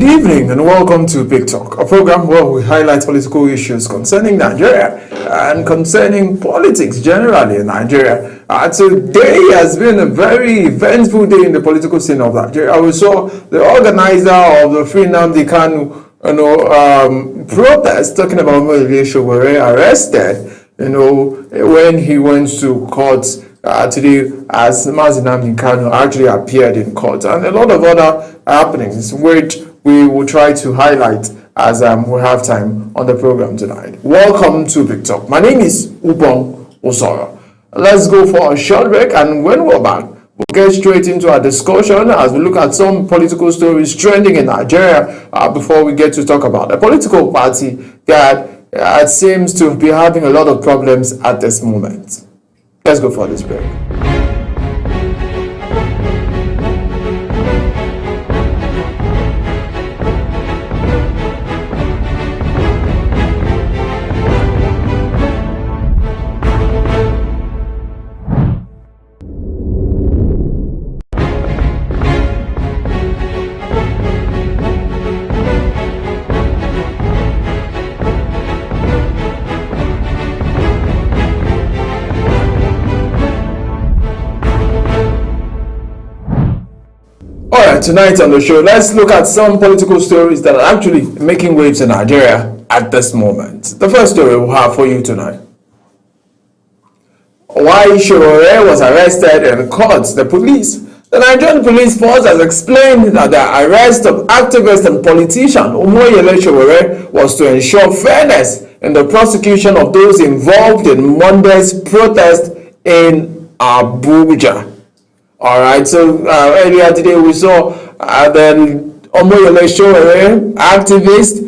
evening and welcome to Big Talk, a program where we highlight political issues concerning Nigeria and concerning politics generally in Nigeria. Today has been a very eventful day in the political scene of Nigeria. We saw the organizer of the Free Nnamdi Kanu protest talking about Omoyele Sowore arrested, when he went to court today as Mazi Nnamdi Kanu actually appeared in court, and a lot of other happenings which we will try to highlight as we have time on the program tonight. Welcome to Big Talk. My name is Ubong Osoro. Let's go for a short break, and when we're back, we'll get straight into our discussion as we look at some political stories trending in Nigeria before we get to talk about a political party that seems to be having a lot of problems at this moment. Let's go for this break. Tonight on the show, let's look at some political stories that are actually making waves in Nigeria at this moment. The first story we'll have for you tonight: why Sowore was arrested in court. The Nigerian police force has explained that the arrest of activist and politician Omoyele Sowore was to ensure fairness in the prosecution of those involved in Monday's protest in Abuja. All right, so earlier today we saw the Omoyele Sowore activist,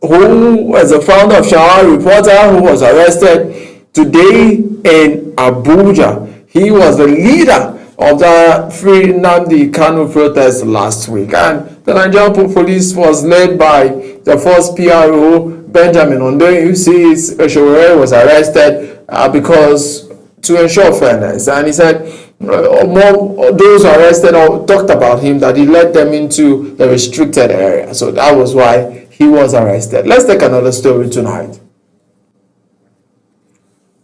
who was the founder of Shawara Reporter, who was arrested today in Abuja. He was the leader of the Free Nnamdi Kanu protest last week, and the Nigerian police was led by the first PRO, Benjamin Hundeyin, who says Sowore was arrested because to ensure fairness, and he said those arrested talked about him that he led them into the restricted area, so that was why he was arrested. Let's take another story tonight.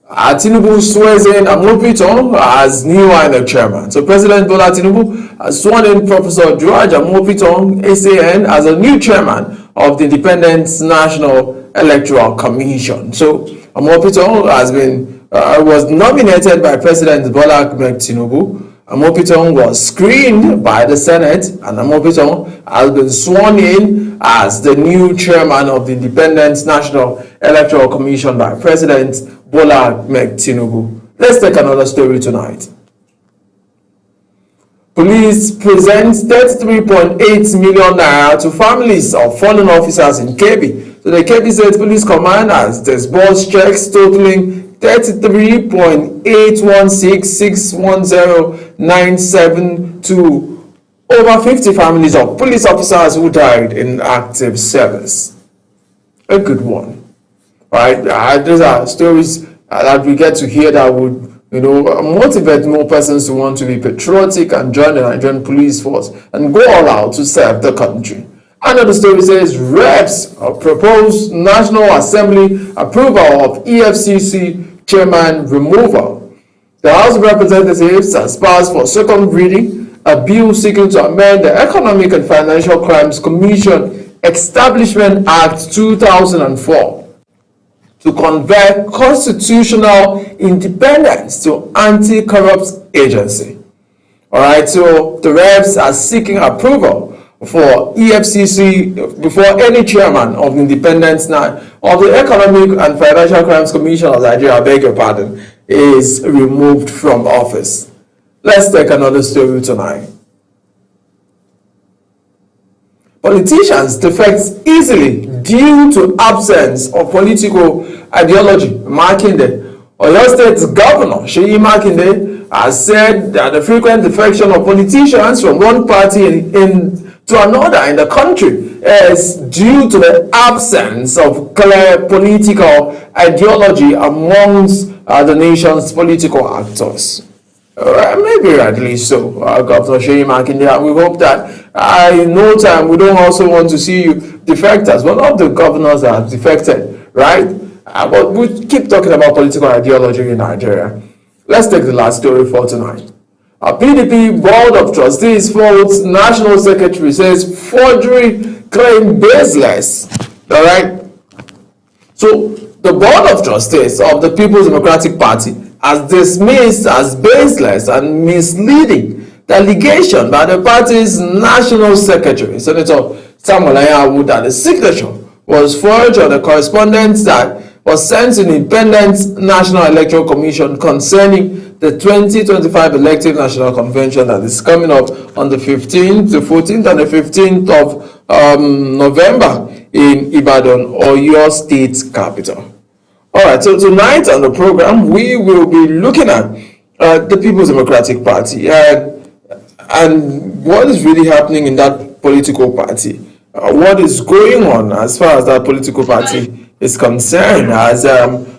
Tinubu swears in Amopitan as new INEC chairman. So President Bola Tinubu has sworn in Professor George Amopitan, SAN, as a new chairman of the Independent National Electoral Commission. So Amopitan was nominated by President Bola Ahmed Tinubu. Amopitan was screened by the Senate, and Amopitan has been sworn in as the new chairman of the Independent National Electoral Commission by President Bola Ahmed Tinubu. Let's take another story tonight. Police present 33.8 million naira to families of fallen officers in Kebbi. So the Kebbi State Police Command has disbursed checks totaling 33.816610972 to over 50 families of police officers who died in active service. A good one, right? These are stories that we get to hear that would, motivate more persons to want to be patriotic and join the Nigerian police force and go all out to serve the country. Another story says reps propose National Assembly approval of EFCC chairman removal. The House of Representatives has passed for second reading a bill seeking to amend the Economic and Financial Crimes Commission Establishment Act 2004 to convert constitutional independence to anti-corrupt agency. All right, so the reps are seeking approval for EFCC before any chairman of the Independence of the Economic and Financial Crimes Commission of Nigeria, I beg your pardon, is removed from office. Let's take another story tonight. Politicians defect easily due to absence of political ideology. Makinde, Oyo State Governor Seyi Makinde, has said that the frequent defection of politicians from one party to another in the country is due to the absence of clear political ideology amongst the nation's political actors. Maybe rightly so, Governor Sheyi Makinde. And we hope that in no time we don't also want to see you defect as one of the governors that have defected, right? But we keep talking about political ideology in Nigeria. Let's take the last story for tonight. PDP Board of Trustees faults National Secretary, says forgery claim baseless. All right. So the Board of Trustees of the People's Democratic Party has dismissed as baseless and misleading the allegation by the party's National Secretary, Senator Samuel Anyanwu, that the signature was forged on the correspondence that was sent to the Independent National Electoral Commission concerning the 2025 Elective National Convention that is coming up on the 15th, the 14th and the 15th of November in Ibadan, Oyo State capital. All right, so tonight on the program, we will be looking at the People's Democratic Party and what is really happening in that political party. What is going on as far as that political party is concerned, as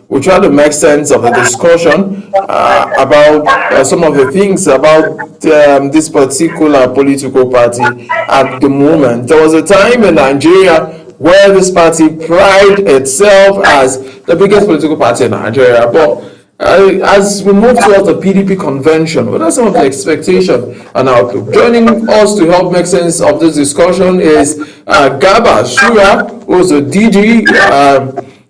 we try to make sense of the discussion about some of the things about this particular political party at the moment. There was a time in Nigeria where this party prided itself as the biggest political party in Nigeria, but as we move towards the PDP convention, what are some of the expectations and outlook? Joining us to help make sense of this discussion is Garba Shura, who is the DG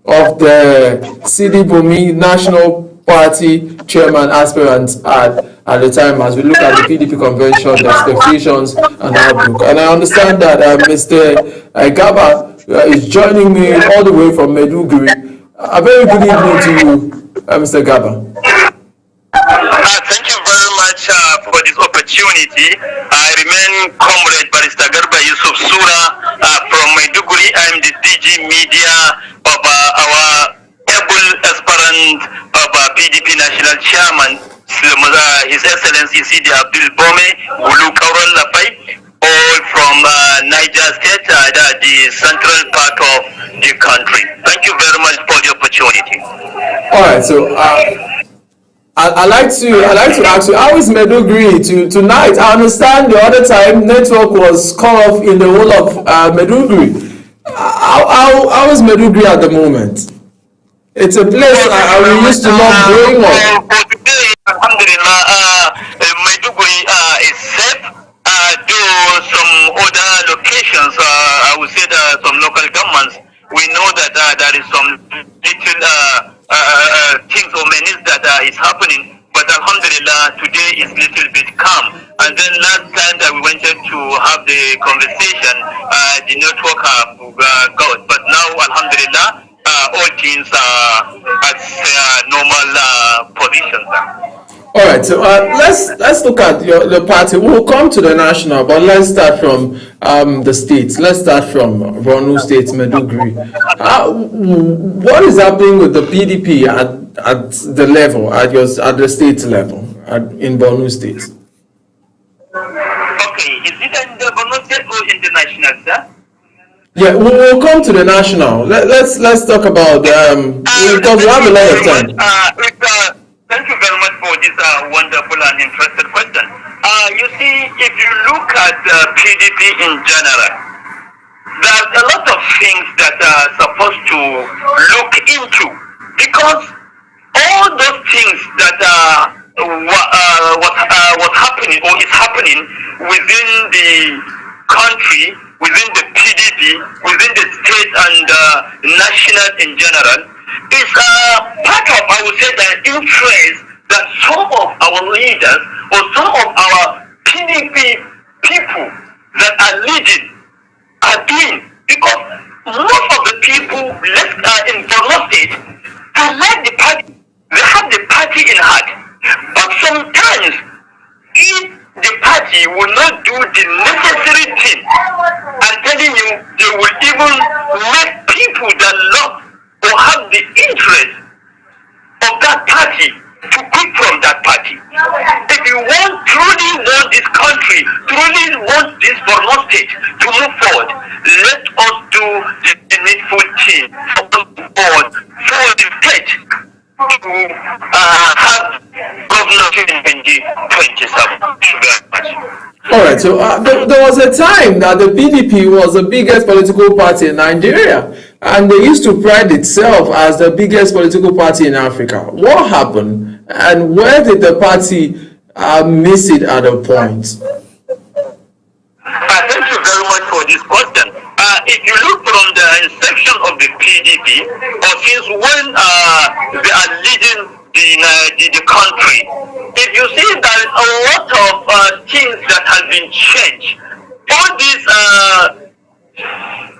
of the CD Bumi National Party Chairman aspirant at the time, as we look at the PDP convention, the expectations and outlook. And I understand that Mr. Garba is joining me all the way from Maiduguri. A very good evening to you, Mr. Garba. Thank you very much for this opportunity. I remain Comrade Barrister Garba Yusuf Sura from Maiduguri. I am the DG Media of our able aspirant of PDP National Chairman, His Excellency Sidi Abdul Bome Gulu Kauran Lapai, all from Niger State, the central part of the country. Thank you very much for the opportunity. All right, so I like to ask you, how is Maiduguri tonight? I understand the other time network was cut off in the whole of Maiduguri. How is Maiduguri at the moment? It's a place we used to love growing up. For today, Alhamdulillah, Maiduguri is safe. Though some other locations, I would say that some local governments, we know that there is some little things or menace that is happening. But Alhamdulillah, today is little bit calm. And then last time that we wanted to have the conversation, the network got. But now, Alhamdulillah, all things are at normal positions. All right, so let's look at the party. We'll come to the national, but let's start from the states. Let's start from Borno State, Maiduguri. What is happening with the PDP at the level, at the state level, in Borno State? Okay, is it in the Borno State or in the national, sir? Yeah, we'll come to the national. Let's talk about because we have a lot of time. Thank you very much for this wonderful and interesting question. You see, if you look at PDP in general, there's a lot of things that are supposed to look into, because all those things that what's happening or is happening within the country, within the PDP, within the state and national in general, is part of, I would say, the interest that some of our leaders or some of our PDP people that are leading are doing. Because most of the people in Borno State, they like the party, they have the party in heart. But sometimes, if the party will not do the necessary thing, I'm telling you, they will even make people that love or have the interest of that party to quit from that party. If you truly want this country, truly want this Borno State to move forward, let us do the needful thing for the state to have Governor Chinemendi All right, so there was a time that the PDP was the biggest political party in Nigeria, and they used to pride itself as the biggest political party in Africa. What happened, and where did the party miss it at a point? Thank you very much for this question. If you look from the inception of the PDP, or since when they are leading the country, if you see that a lot of things that have been changed, all these,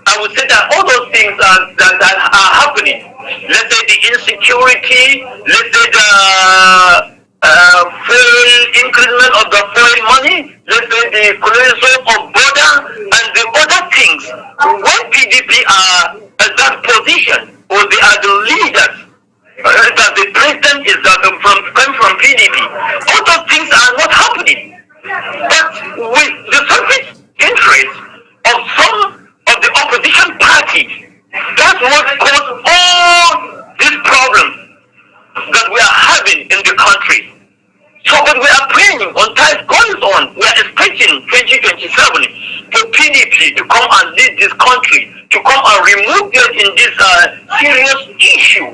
I would say that all those things that are happening, let's say the insecurity, let's say the fuel increment of the foreign money, let's say the colonialism of border, and the other things. When PDP are at that position, or they are the leaders, that the president is come from PDP, all those things are not happening. But with the selfish interest of some of the opposition parties, that's what caused all these problems that we are having in the country. So, but we are praying on time goes on. We are expecting 2027 for PDP to come and lead this country, to come and remove them in this serious issue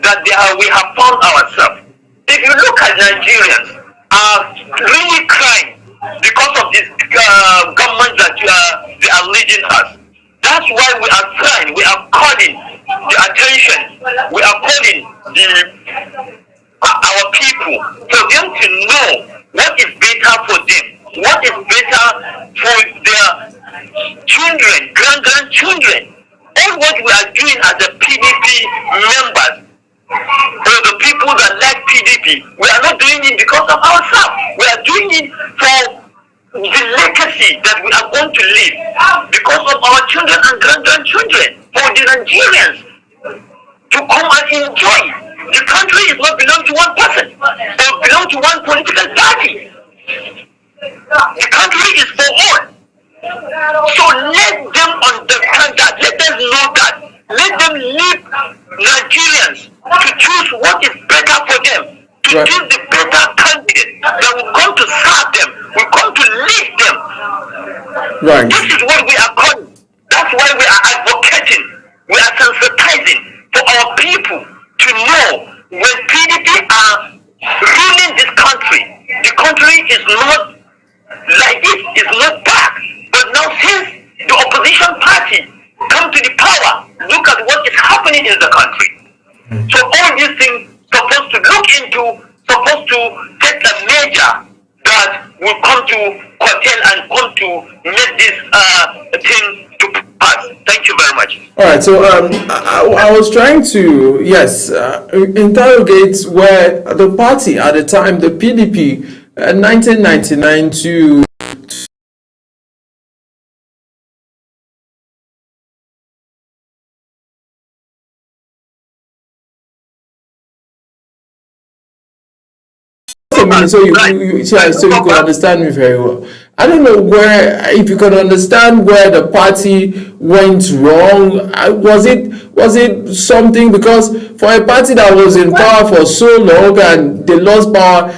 that we have found ourselves. If you look at Nigerians, are really crying because of this government that they are leading us. That's why we are trying. We are calling the attention. We are calling our people for them to know what is better for them, what is better for their children, grandchildren. All what we are doing as the PDP members, or the people that like PDP, we are not doing it because of ourselves. We are doing it for the legacy that we are going to leave, because of our children and grandchildren, for the Nigerians to come and enjoy. The country is not belong to one person, or belong to one political party. The country is for all. So let them understand that. Let them know that. Let them leave Nigerians to choose what is better for them, to choose the better candidate that will come to serve them, will come to lead them. Right. This is what we are calling. That's why we are advocating. We are sensitizing for our people to know when PDP are ruling this country, the country is not like this, is not back. But now since the opposition party come to the power, look at what is happening in the country. So all these things supposed to look into, supposed to take a measure that will come to curtail and come to make this thing to pass. Thank you very much. All right, so I was trying to, yes, interrogate where the party at the time, the PDP, 1999 to so you could understand me very well. I don't know if you could understand where the party went wrong. Was it something, because for a party that was in power for so long and they lost power,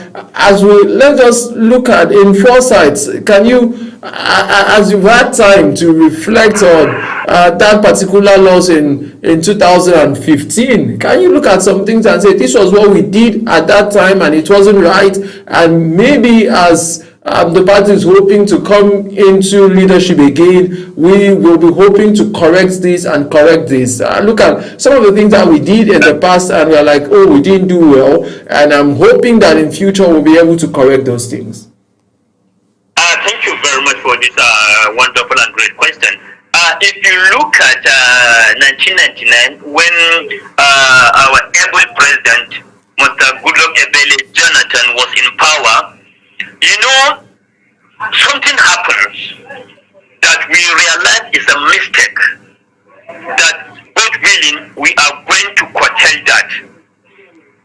let's just look at in foresight. Can you, as you've had time to reflect on that particular loss in 2015, can you look at some things and say this was what we did at that time and it wasn't right, and maybe as the party is hoping to come into leadership again, we will be hoping to correct this and correct this. Look at some of the things that we did in the past and we're like, oh, we didn't do well, and I'm hoping that in future we'll be able to correct those things. Thank you very much for this wonderful and great question. If you look at 1999, when our able president, Mr. Goodluck Ebele Jonathan, was in power, you know, something happens that we realize is a mistake, that God willing, we are going to curtail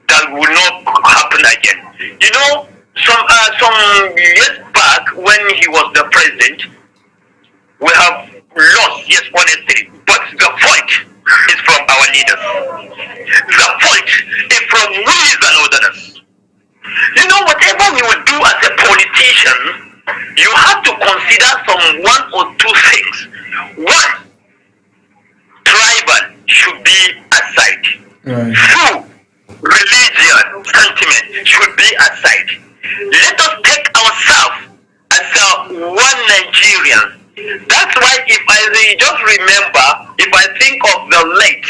that will not happen again. You know, some years back when he was the president, we have lost, yes, honestly, but the fault is from our leaders. The fault is from we the northerners. You know, whatever you will do as a politician, you have to to consider some one or two things. One, tribal should be aside. Right. Two, religion, sentiment should be aside. Let us take ourselves as one Nigerian. That's why if I just remember, if I think of the late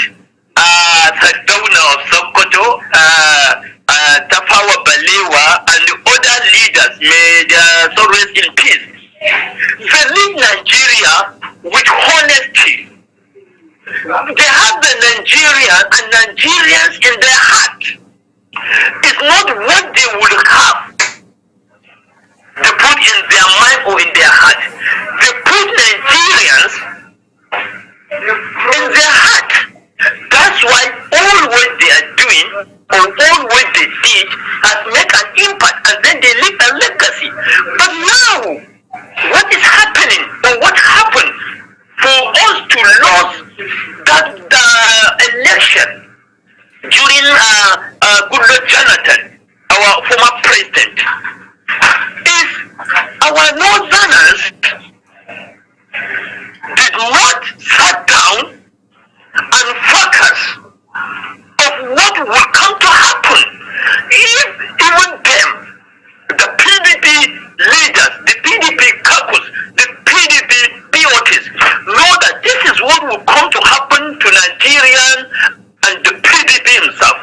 Sardauna of Sokoto, Tafawa Balewa, and the other leaders, may their soul rest in peace. They lead Nigeria with honesty. They have the Nigerian and Nigerians in their heart. It's not what they would have they put in their mind or in their heart. They put Nigerians in their heart. That's why all what they are doing or all what they did has made an impact, and then they leave a legacy. But now, what is happening or what happened for us to lose that election during Goodluck Jonathan, our former president, is our northerners did not sit down and focus of what will come to happen if even them, the PDP leaders, the PDP caucus, the PDP POTs, know that this is what will come to happen to Nigerian and the PDP himself.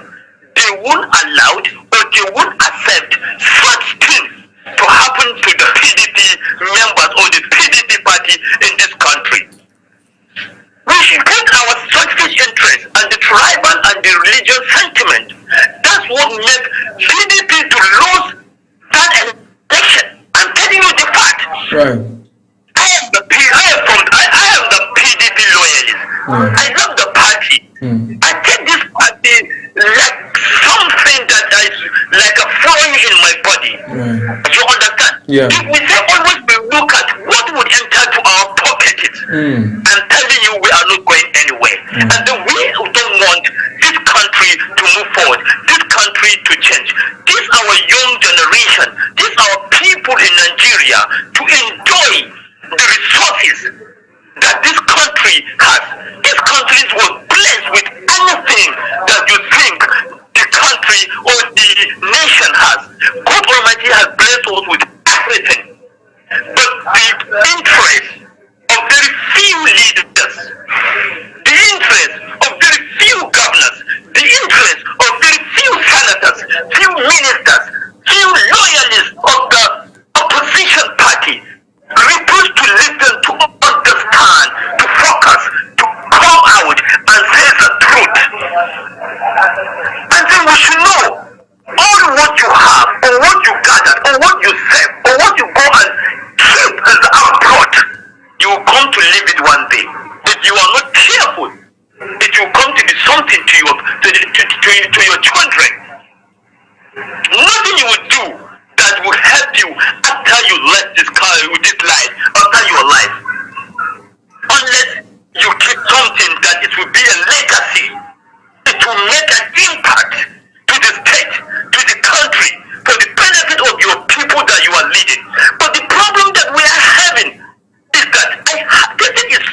They won't allow or they won't accept such things to happen to the PDP members or the PDP party in this country. We should get our selfish interest and the tribal and the religious sentiment. That's what makes PDP to lose that election. I'm telling you the fact. Right. I am the PDP loyalist. I love the party. I take this party like something that is like a flowing in my body. You understand? Yeah. If we say always we look at what would enter to our pockets, I'm telling you we are not going anywhere. And then we don't want this country to move forward, this country to change. This our young generation, this our people in Nigeria to enjoy the resources that this country has. This country was blessed with anything that you think the country or the nation has. God Almighty has blessed us with everything. But the interest of very few leaders, the interest of very few governors, the interest of very few senators, few ministers, few loyalists of the opposition party refuse to listen, to understand, to focus, to come out and say the truth. And then we should know all what you have, or what you gathered, or what you save, or what you go and keep as output, you will come to leave it one day. If you are not careful, it will come to be something to your children. Nothing you will do that will help you after you left this life, after your life. Unless you keep something that it will be a legacy. It will make an impact to the state, to the country, for the benefit of your people that you are leading. But the problem that we are having is that this thing is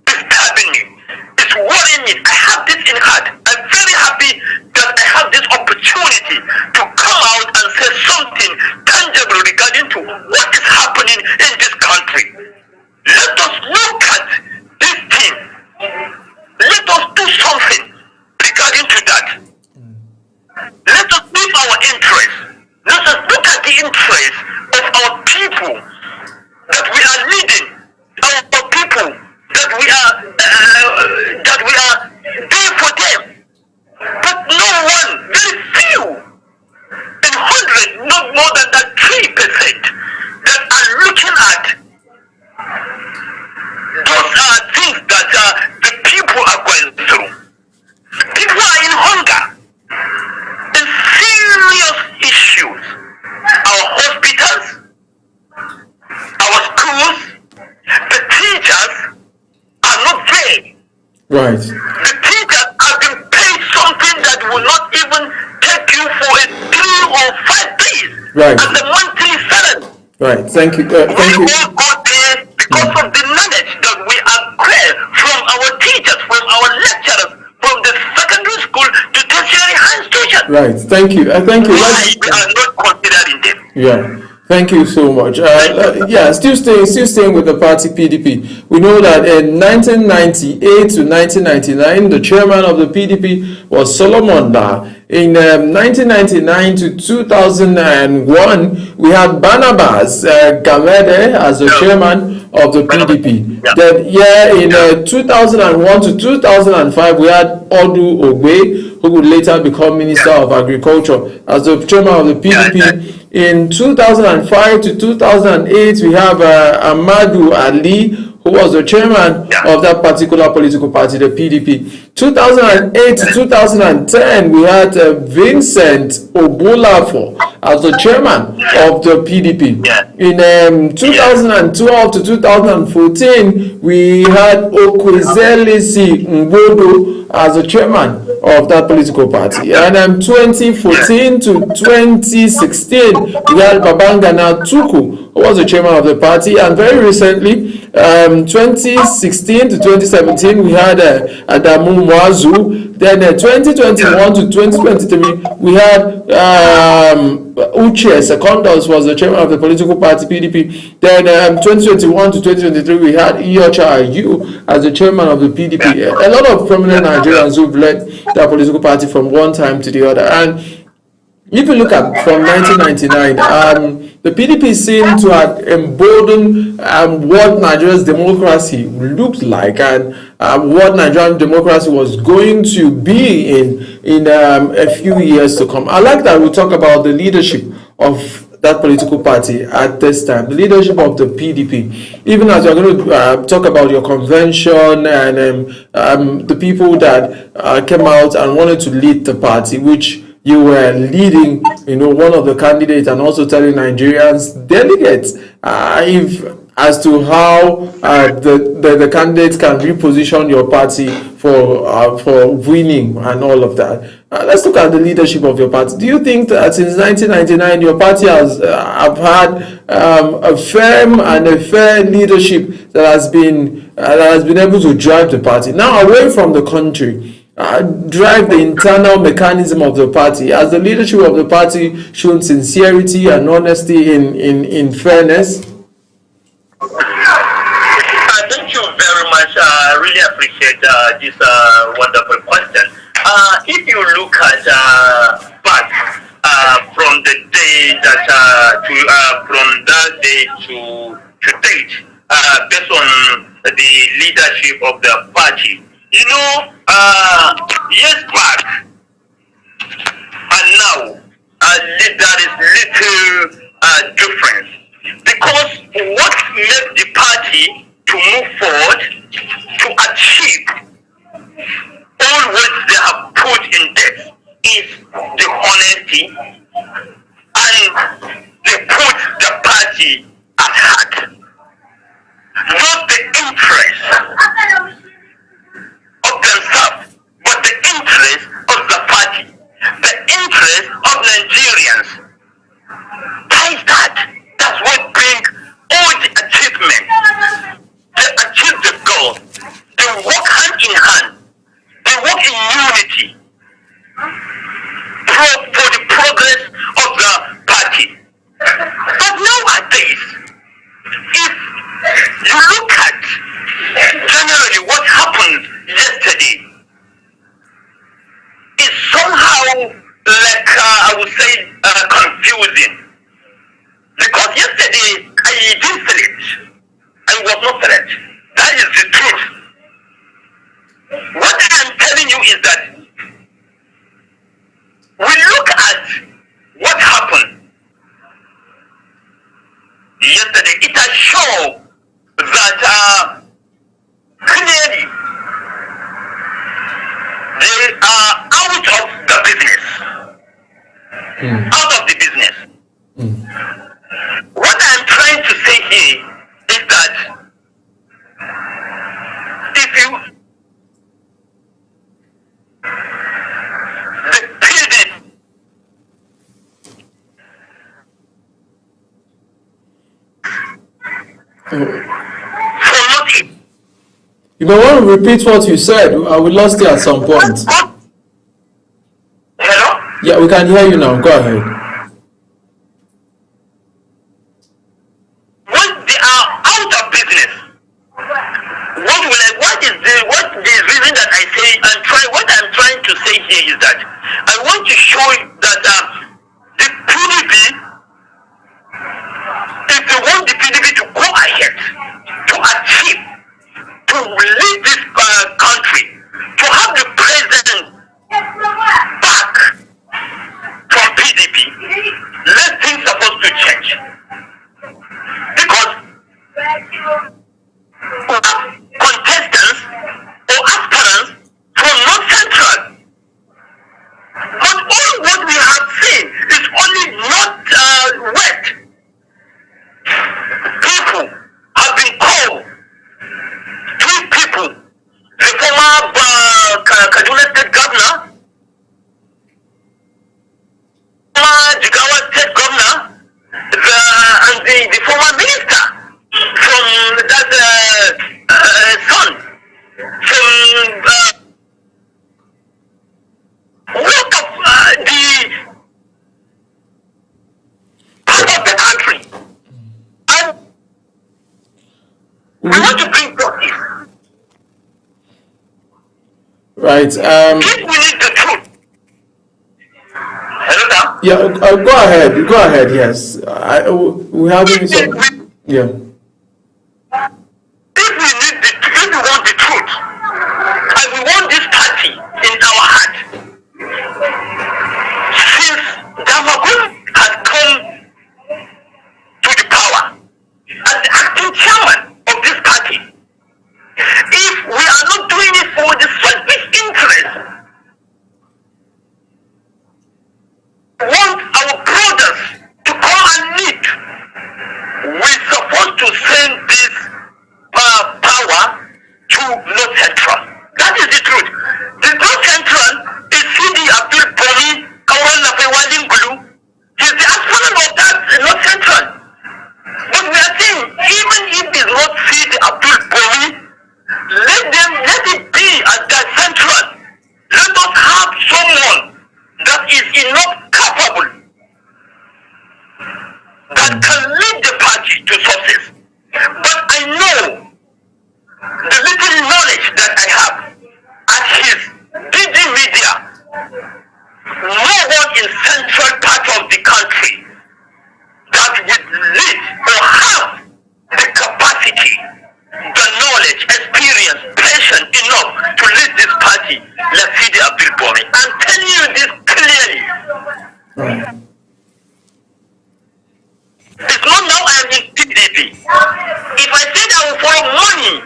disturbing me. It's worrying me. I have this in heart. I'm very happy that I have this opportunity to come out and say something tangible regarding to what is happening in this country. Let us look at this thing. Let us do something regarding to that. Let us leave our interest. Let us look at the interest of our people that we are leading, our people that we are there for them. But no one, very few, in hundreds, not more than that 3% that are looking at those things that the people are going through. People are in hunger, in serious issues. Our hospitals, our schools, the teachers are not there. Right. The teachers have been paid something that will not even take you for a 3 or 5 days. Right. And the monthly salary. Right. Thank you. We all go because of the knowledge that we acquire from our teachers, from our lecturers, from the secondary school to tertiary high institution. Right. Thank you. Thank you. Why we are not considering them? Yeah. Thank you so much. Yeah, still staying with the party PDP. We know that in 1998 to 1999, the chairman of the PDP was Solomon Da. In 1999 to 2001, we had Barnabas Gamede as the chairman of the PDP. Yeah. Then, in 2001 to 2005, we had Odu Ogbe, who would later become Minister of Agriculture, as the chairman of the PDP. In 2005 to 2008, we have Amadou Ali, who was the chairman of that particular political party, the PDP. 2008 to 2010, we had Vincent Obolafo as the chairman of the PDP. In 2012 to 2014, we had Okwezelisi Mbodo as the chairman of that political party. And 2014 to 2016, we had Babangana Tuku, who was the chairman of the party. And very recently, 2016 to 2017, we had Adamu Mwazu. Then 2021 to 2023, we had Uche Secondos was the chairman of the political party PDP. Then 2021 to 2023, we had Iyocha Ayu as the chairman of the PDP. A lot of prominent Nigerians who've led that political party from one time to the other. And if you look at from 1999, the PDP seemed to have emboldened what Nigeria's democracy looked like and what Nigerian democracy was going to be in a few years to come. I like that we talk about the leadership of that political party at this time, the leadership of the PDP. Even as you're going to talk about your convention and the people that came out and wanted to lead the party, which you were leading, one of the candidates, and also telling Nigerians, delegates, as to how the candidates can reposition your party for winning and all of that. Let's look at the leadership of your party. Do you think that since 1999 your party has had a firm and a fair leadership that has been able to drive the party now away from the country? Drive the internal mechanism of the party? Has the leadership of the party shown sincerity and honesty in fairness? Thank you very much. I really appreciate this wonderful question. If you look at back from the day that from that day to date, based on the leadership of the party, years back and now, there is little difference, because what makes the party to move forward to achieve all what they have put in depth is the honesty, and they put the party at heart, not the interest of themselves, but the interest of the party, the interest of Nigerians. That's what brings all the achievements. They achieve the goal. They work hand in hand. They work in unity for the progress of the party. But nowadays, if you look at generally what happened yesterday, is somehow like I would say confusing, because yesterday I didn't select. I was not select. That is the truth. What I am telling you is that we look at what happened yesterday. It has shown that clearly they are out of the business. Out of the business. What I'm trying to say here is that if you the period You may want to repeat what you said. We lost you at some point. Hello? Yeah, we can hear you now. Go ahead. When they are out of business, what the reason that I say and what I'm trying to say here is that I want to show that the PDP, if they want the PDP to go ahead, to achieve, to lead this country, to have the president back from PDP, let things supposed to change. Because contestants or aspirants from North Central, but all what we have seen is only not wet. People have been called. 3 people, the former Kaduna State Governor, former Jigawa State Governor, and the former minister from that son, from what of the part of the country. And we want to bring justice. Right. If we need the truth. Hello, sir? Yeah. Go ahead. Go ahead. Yes. We have some. Yeah. If we want the truth, and we want this party in our heart, since Damagun has come to the power as the acting chairman of this party, if we are not doing it for the selfish interest, we want our brothers to come and lead. We're supposed to send this power to North Central. That is the truth. The North Central is Sidi Abdul Boni Kauran Lafewalim Gulu. He's the aspirant of that North Central. But we are saying, even if it's not Sidi Abdul Boni, let it be at that Central. Let us have someone that is enough capable that can lead the party to success. But I know the little knowledge that I have at his DG Media, no one in central part of the country that would lead or have the capacity, the knowledge, experience, passion enough to lead this party like Sidi Abdul Boni. I'm telling you this clearly. Right. It's not now I am in PDP. If I said I will follow money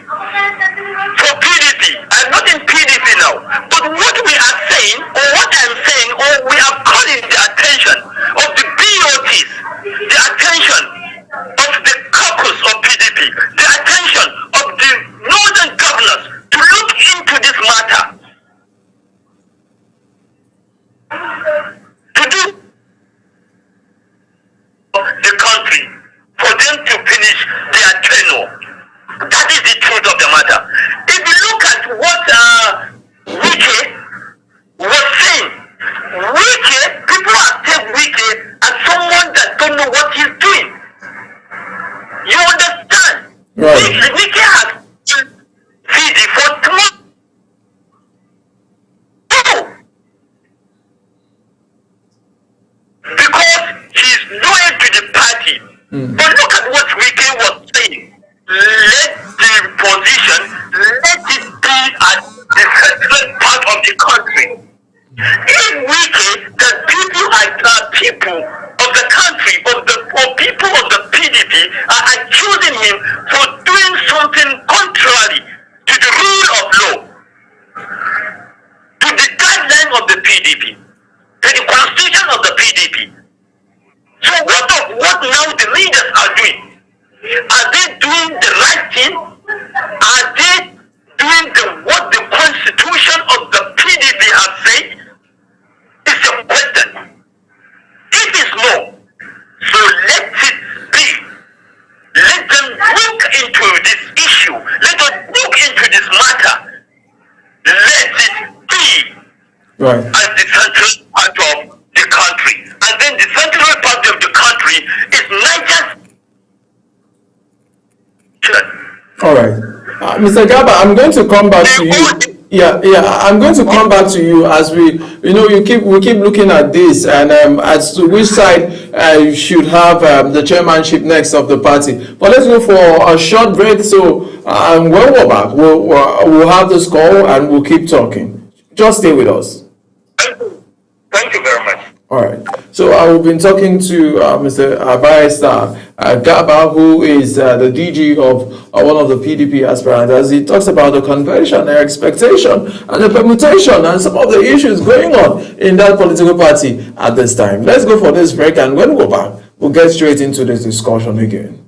for PDP, I'm not in PDP now. But what we are saying, or what I'm saying, or we are calling the attention of the BOTs, the attention of the caucus of PDP, the attention of the northern governors to look into this matter. To do the country for them to finish their tenure. That is the truth of the matter. If you look at what Wike was saying, people are taking Wike as someone that don't know what he's doing. You understand? Right. Wike has CD for tomorrow. Because he's loyal to the party. But look at what Wike was saying. Let the position, let it be at the central part of the country. If Wike, the people of the country, or people of the PDP are accusing him for doing something contrary to the rule of law, to the guideline of the PDP, to the constitution of the PDP. So what now the leaders are doing? Are they doing the right thing? Are they doing what the constitution of the PDP has said? It's a question. It is no. So let it be. Let them look into this issue. Let us look into this matter. Right. as the central part of the country. And then the central part of the country is Niger. All right. Mr. Gaba, I'm going to come back to you. Yeah, I'm going to come back to you as we keep looking at this and as to which side should have the chairmanship next of the party. But let's go for a short break. So when we're back, we'll have this call and we'll keep talking. Just stay with us. Thank you very much. All right. So we've been talking to Mr. Barrister Gaba, who is the DG of one of the PDP aspirants, as he talks about the convention, their expectation, and the permutation, and some of the issues going on in that political party at this time. Let's go for this break, and when we go back, we'll get straight into this discussion again.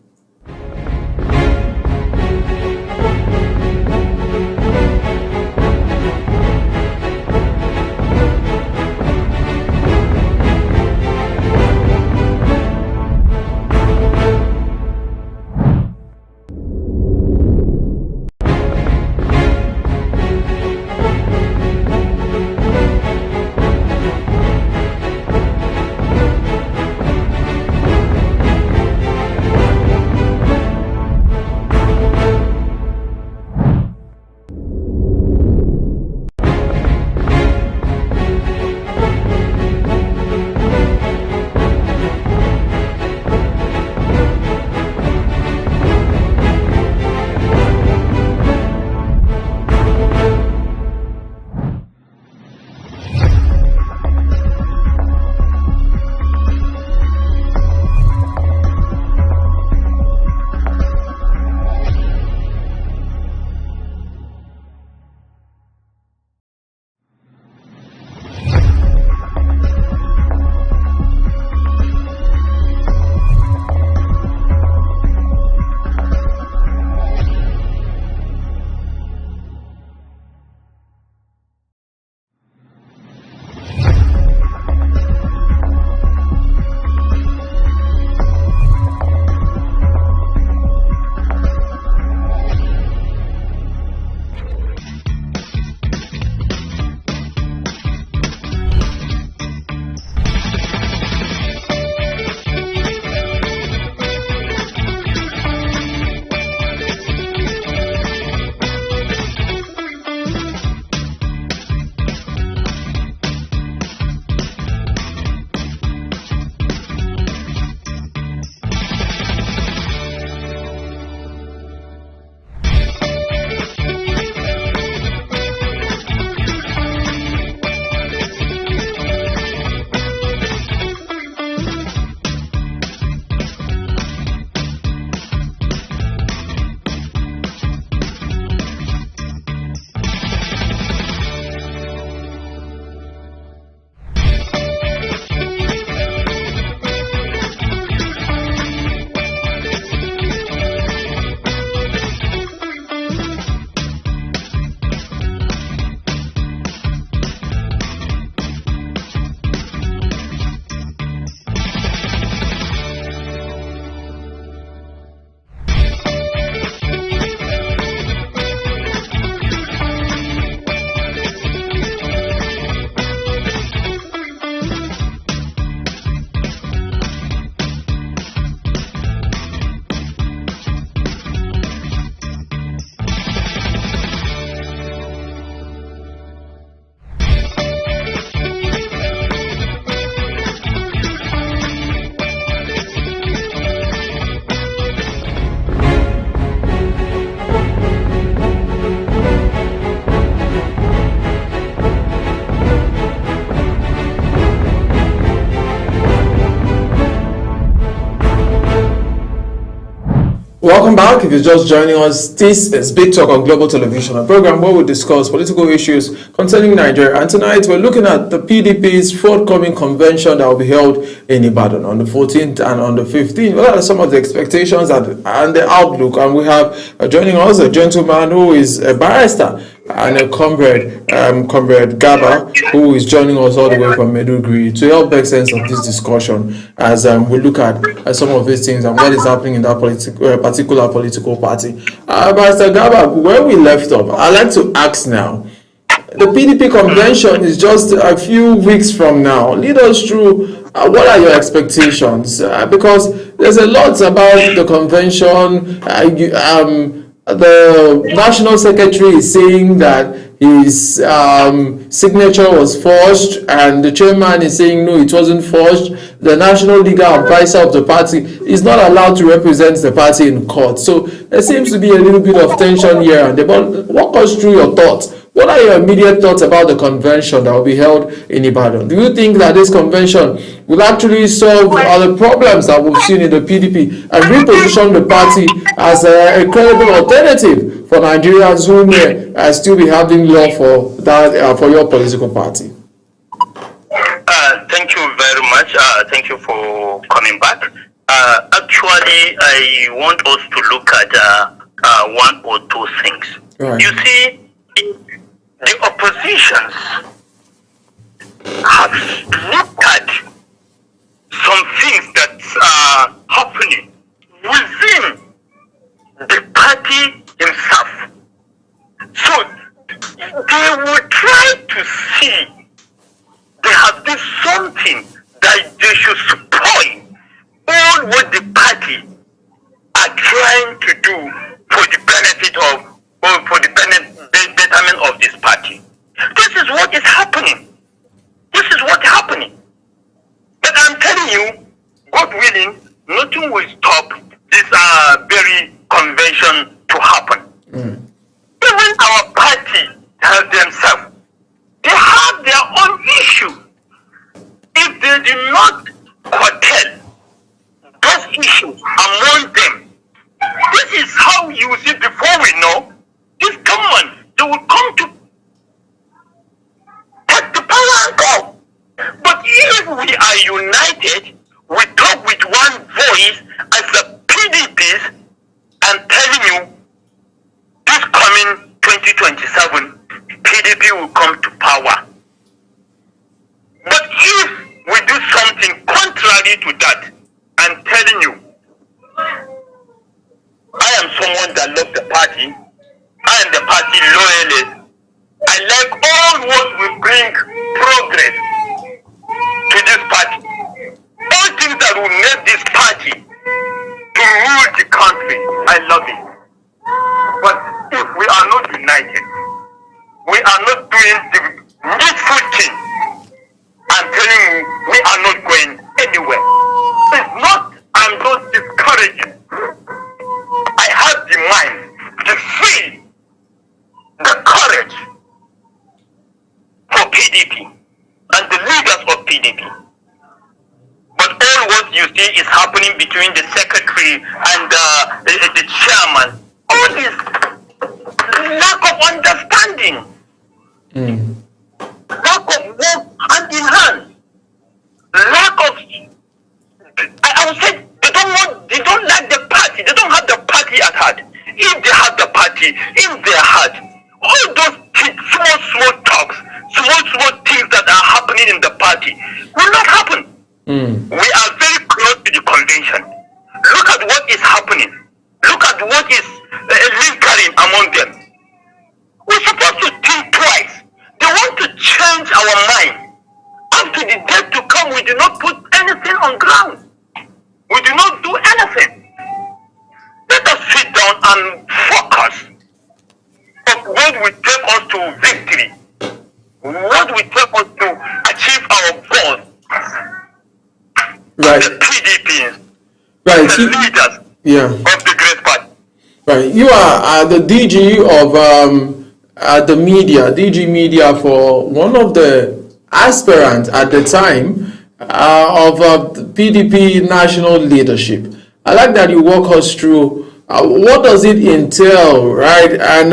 Welcome back. If you're just joining us, this is Big Talk on Global Television, a program where we discuss political issues concerning Nigeria. And tonight we're looking at the PDP's forthcoming convention that will be held in Ibadan on the 14th and on the 15th. What are some of the expectations and the outlook? And we have joining us a gentleman who is a barrister and a comrade Gaba, who is joining us all the way from Maiduguri to help make sense of this discussion as we look at some of these things and what is happening in that particular political party. Barrister Gaba, where we left off, I'd like to ask now, the PDP convention is just a few weeks from now. Lead us through what are your expectations? Because there's a lot about the convention. The national secretary is saying that his signature was forged, and the chairman is saying no, it wasn't forged. The national legal advisor of the party is not allowed to represent the party in court. So there seems to be a little bit of tension here and there. But walk us through your thoughts. What are your immediate thoughts about the convention that will be held in Ibadan? Do you think that this convention will actually solve all the problems that we've seen in the PDP and reposition the party as a credible alternative for Nigerians who may still be having law for that for your political party? Thank you very much. Thank you for coming back. Actually, I want us to look at one or two things. Right. You see, the oppositions have looked at some things that are happening within the party himself. So they will try to see they have done something that they should spoil all what the party are trying to do for the benefit of, or for the betterment of this party. This is what is happening. This is what's happening. But I'm telling you, God willing, nothing will stop this very convention to happen. Even our party have themselves, they have their own issue. If they do not curtail those issues among them, this is how you see before we know, this government, they will come to take the power and go. But if we are united, we talk with one voice as the PDPs, I'm telling you, this coming 2027, PDP will come to power. But if we do something contrary to that, I'm telling you, I am someone that loves the party. I am the party loyalist. I like all what will bring progress to this party. All things that will make this party to rule the country. I love it. But if we are not united, we are not doing the needful thing, I'm telling you, we are not going anywhere. It's not, I'm not discouraged. I have the mind, the faith, the courage for PDP and the leaders of PDP. But all what you see is happening between the secretary and the chairman. All this lack of understanding, lack of work hand in hand, lack of, I would say they don't like the party, they don't have the party at heart. If they have the party in their heart, all those small talks, small things that are happening in the party will not happen. We are very close to the convention. Look at what is happening. Look at what is lingering among them. We're supposed to think twice. They want to change our mind. Up to the day to come, we do not put anything on ground. We do not do anything. Let us sit down and focus on what will take us to victory. What will take us to achieve our goals. Right. The PDP, Right. the leaders of the great party. Right. You are the DG of the media, DG Media for one of the aspirants at the time of PDP national leadership. I like that you walk us through what does it entail, right? And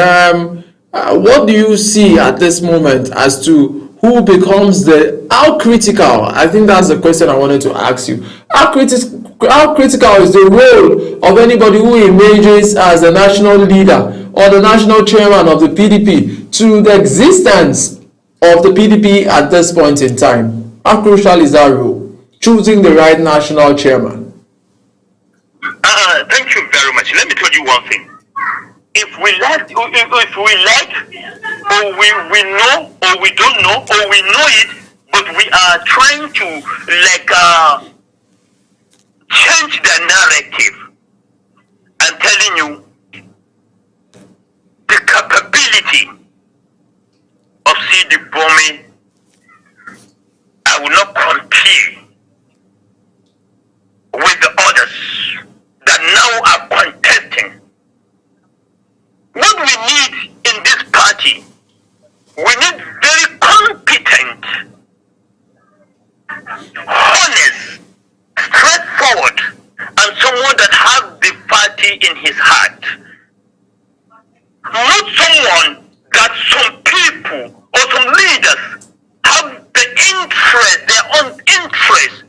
what do you see at this moment as to who becomes how critical, I think that's the question I wanted to ask you. How critical is the role of anybody who emerges as a national leader or the national chairman of the PDP to the existence of the PDP at this point in time? How crucial is that role? Choosing the right national chairman. Thank you very much. Let me tell you one thing. if we like, or we know, or we don't know, or we know it, but we are trying to change the narrative. I'm telling you, the capability of C.D. Bome, I will not compare with the others that now are contesting. What we need in this party, we need very competent, honest, straightforward, and someone that has the party in his heart. Not someone that some people or some leaders have the interest, their own interest,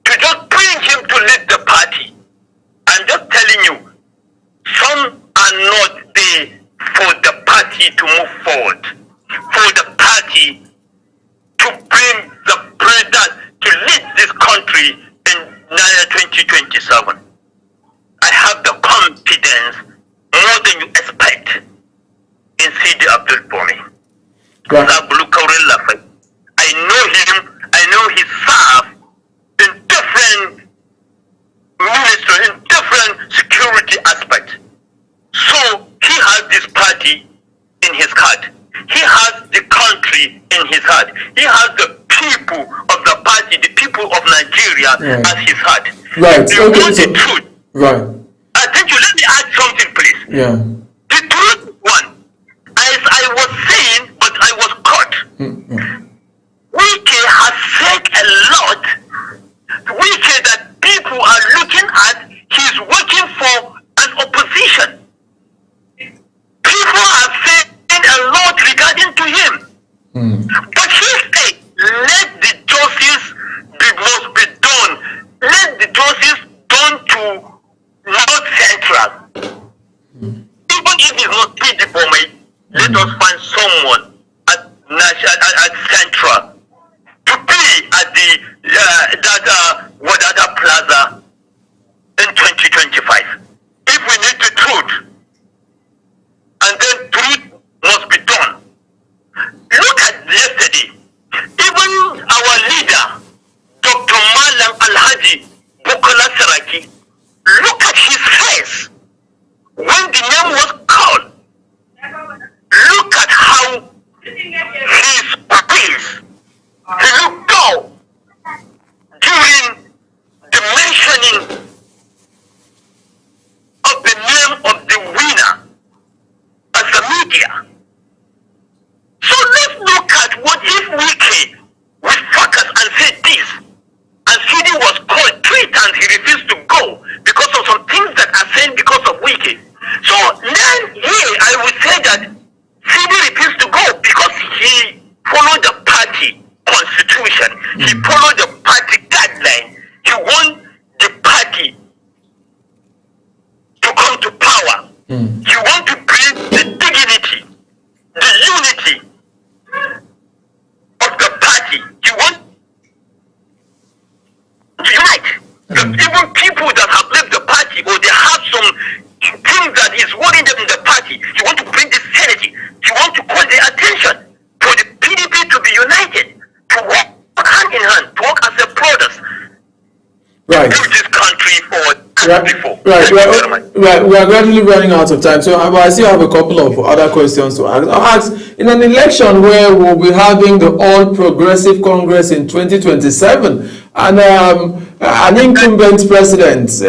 to just bring him to lead the party. I'm just telling you, some are not there for the party to move forward, for the party to bring the president to lead this country in 2027. I have the confidence more than you expect in C.D. Abdul Bome. Right. I know him, I know his staff in different ministries, in different security aspects. So he has this party in his heart. He has the country in his heart. He has the people of the party, the people of Nigeria as his heart. Right. You want the truth. Right. I think you let me add something, please. Yeah. The truth one, as I was saying, but I was caught. Wike has said a lot. Wike that people are looking at, he's working for an opposition. People are saying a lot regarding to him. But he said, let the justice must be done. Let the justice done to North Central. Even if it's not P.D. Bome, let us find someone at Central to be at the Wadada Plaza in 2025. If we need the truth, and then truth must be done. Look at yesterday. Even our leader, Dr. Malam Alhaji Bukola Saraki, look at his face when the name was called. Look at how his face, he looked down during the mentioning of the name of the winner as the media. So let's look at what if Wike will focus and say this, and CD was called 3 times, he refused to go because of some things that are said because of Wike. So then here I will say that CD refused to go because he followed the party constitution. He followed the party guideline. He want the party to come to power. He want to bring the dignity, the unity of the party. He want to unite. Even people that have left the party or they have some things that is worrying them in the party, he want to bring this sanity. He want to call their attention for the PDP to be united, to work hand in hand, to work as a brothers. Right. Move this country forward before. Right. Thank you very much. Right. We are gradually running out of time, so I still have a couple of other questions to ask. I'll ask, in an election where we'll be having the All Progressive Congress in 2027 and an incumbent president,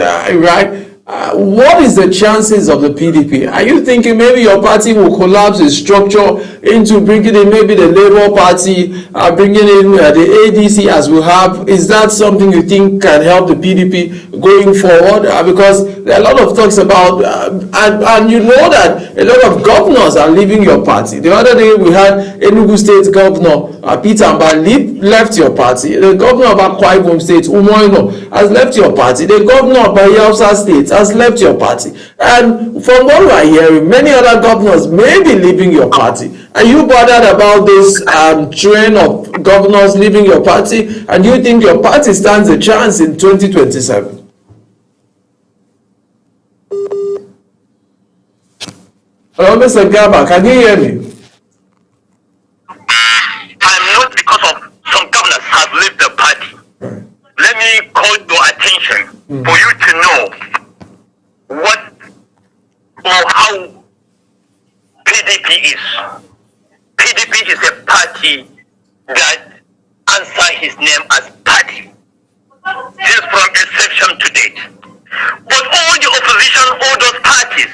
right? What is the chances of the PDP? Are you thinking maybe your party will collapse its structure into bringing in maybe the Labour Party, bringing in the ADC as we have? Is that something you think can help the PDP going forward? Because there are a lot of talks about, and you know that a lot of governors are leaving your party. The other day we had Enugu State Governor Peter Mbali left your party. The governor of Akwa Ibom State, Umoino, has left your party. The governor of Bayelsa State has left your party. And from what we are hearing, many other governors may be leaving your party. Are you bothered about this trend of governors leaving your party? And do you think your party stands a chance in 2027? Mr. Gaba, can you hear me? I'm not, because of some governors have left the party. Right. Let me call your attention for you to know what or how PDP is. PDP is a party that answers his name as party. This is from inception to date. But all the opposition, all those parties,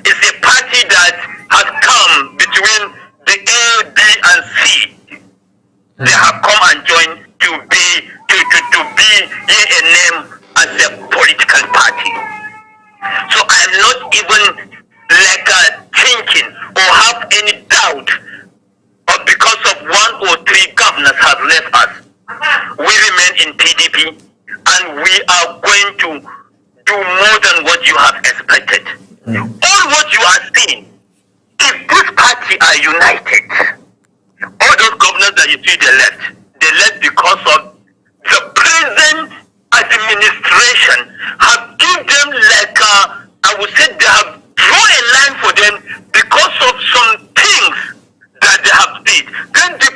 is a party that has come between the A, B, and C. They have come and joined to be a name as a political party. So I'm not even thinking or have any doubt, but because of one or three governors have left us, we remain in PDP and we are going to do more than what you have expected. All what you are seeing, if this party are united, all those governors that you see they left because of the present administration have given them I would say they have drawn a line for them because of some things that they have did. Then the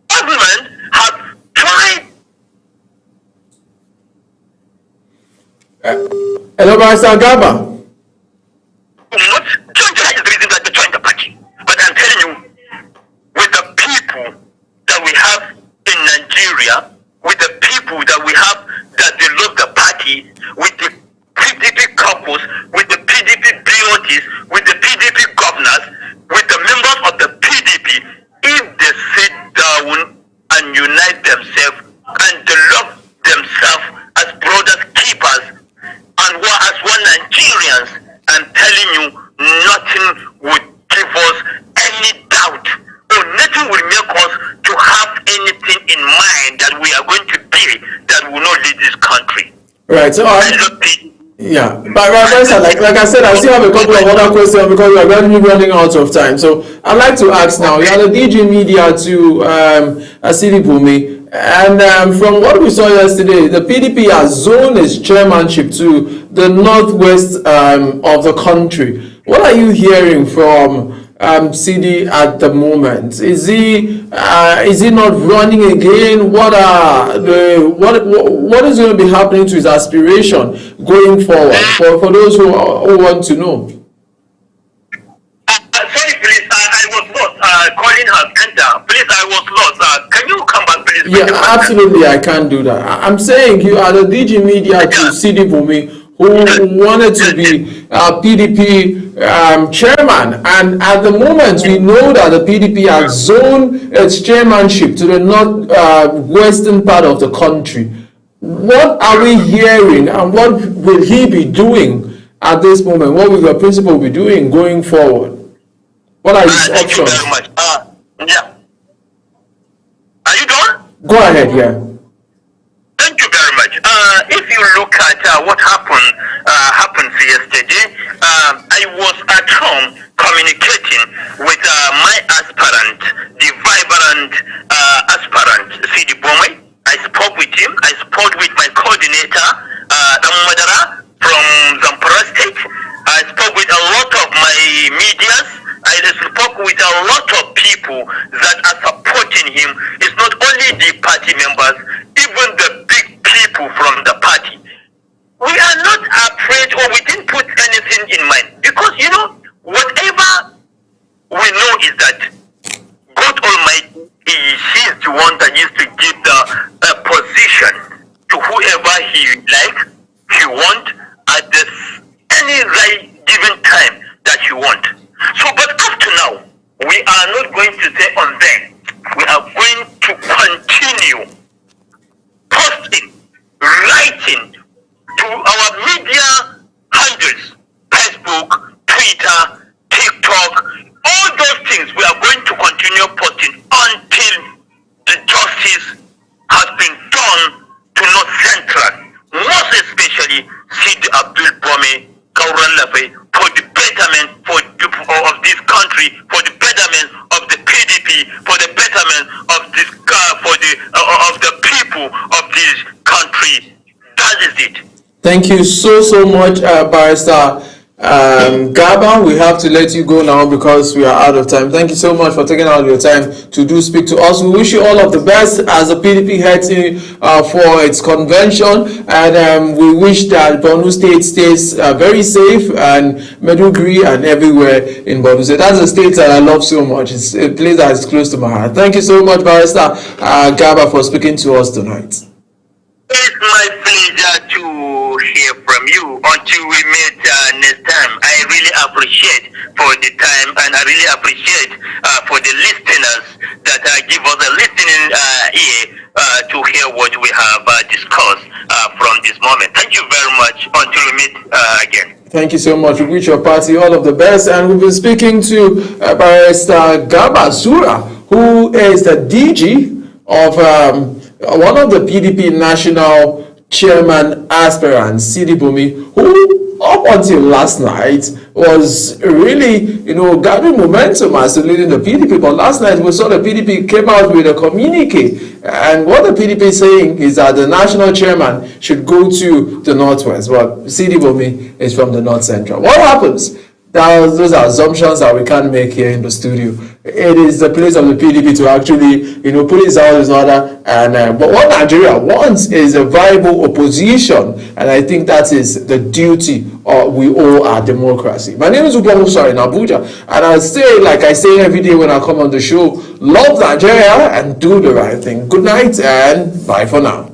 government have tried. Hello, Mr. Gaba. Not join the is the reason that they joined the party. But I'm telling you, with the people that we have in Nigeria, with the people that we have that they love the party, with the PDP caucus, with the PDP BOTs, with the PDP governors, with the members of the PDP, if they sit down and unite themselves and they love themselves as brothers keepers and as one Nigerians, I'm telling you, nothing would give us any doubt or nothing will make us to have anything in mind that we are going to be that will not lead this country. Right. So yeah, but like I said, I still have a couple of other questions because we are running out of time. So I'd like to ask now. You are the DG Media to Asili Bumi. And from what we saw yesterday, the PDP has zoned its chairmanship to the northwest of the country. What are you hearing from CD at the moment? Is he not running again? What is going to be happening to his aspiration going forward? For those who want to know. Sorry, please. I was lost. Calling has entered. Please, I was lost. Can you come back, please? Yeah, absolutely. I can't do that. I'm saying you are the DG Media to CD Bumi, who wanted to be PDP chairman, and at the moment we know that the PDP has zoned its chairmanship to the northwestern part of the country. What are we hearing, and what will he be doing at this moment? What will the principal be doing going forward? What are his Thank you options? very much. Yeah. Are you done? Go ahead, yeah. Thank you very much. If you look at what happened yesterday, I was at home communicating with my aspirant, the vibrant aspirant, Sidi Bome. I spoke with him. I spoke with my coordinator, Damadara from Zamfara State. I spoke with a lot of my medias. I spoke with a lot of people that are supporting him. It's not only the party members, even the big people from the party. We are not afraid, or we didn't put anything in mind, because whatever we know is that God Almighty, He is the one that used to give the position to whoever He He want at any right given time that He want. So, but up to now, we are not going to stay on there. We are going to continue posting, writing to our media handles, Facebook, Twitter, TikTok, all those things. We are going to continue posting until the justice has been done to North Central, most especially Sid Abdul Bome, Kauran Lafe, for the betterment of this country, for the betterment of the PDP, for the betterment of this of the people of this country. That is it. Thank you so much, Barrister Gaba, we have to let you go now because we are out of time. Thank you so much for taking out your time to do speak to us. We wish you all of the best as the PDP heads for its convention, and we wish that Borno State stays very safe, and Maiduguri and everywhere in Borno State. That's a state that I love so much. It's a place that is close to my heart. Thank you so much, Barrister Gaba, for speaking to us tonight. It's my pleasure to hear from you. Until we meet next time, I really appreciate for the time, and I really appreciate for the listeners that give us a listening ear to hear what we have discussed from this moment. Thank you very much. Until we meet again. Thank you so much. We wish your party all of the best. And we've been speaking to Barrister Garba Zura, who is the DG of one of the PDP national chairman aspirants, Sidi Bumi, who up until last night was really, gathering momentum as to leading the PDP. But last night we saw the PDP came out with a communique, and what the PDP is saying is that the national chairman should go to the northwest. But Sidi Bumi is from the north central. What happens? Those are assumptions that we can't make here in the studio. It is the place of the PDP to actually, put its house in order. And but what Nigeria wants is a viable opposition, and I think that is the duty we owe our democracy. My name is Ubongo in Abuja, and I say, like I say every day when I come on the show, love Nigeria and do the right thing. Good night and bye for now.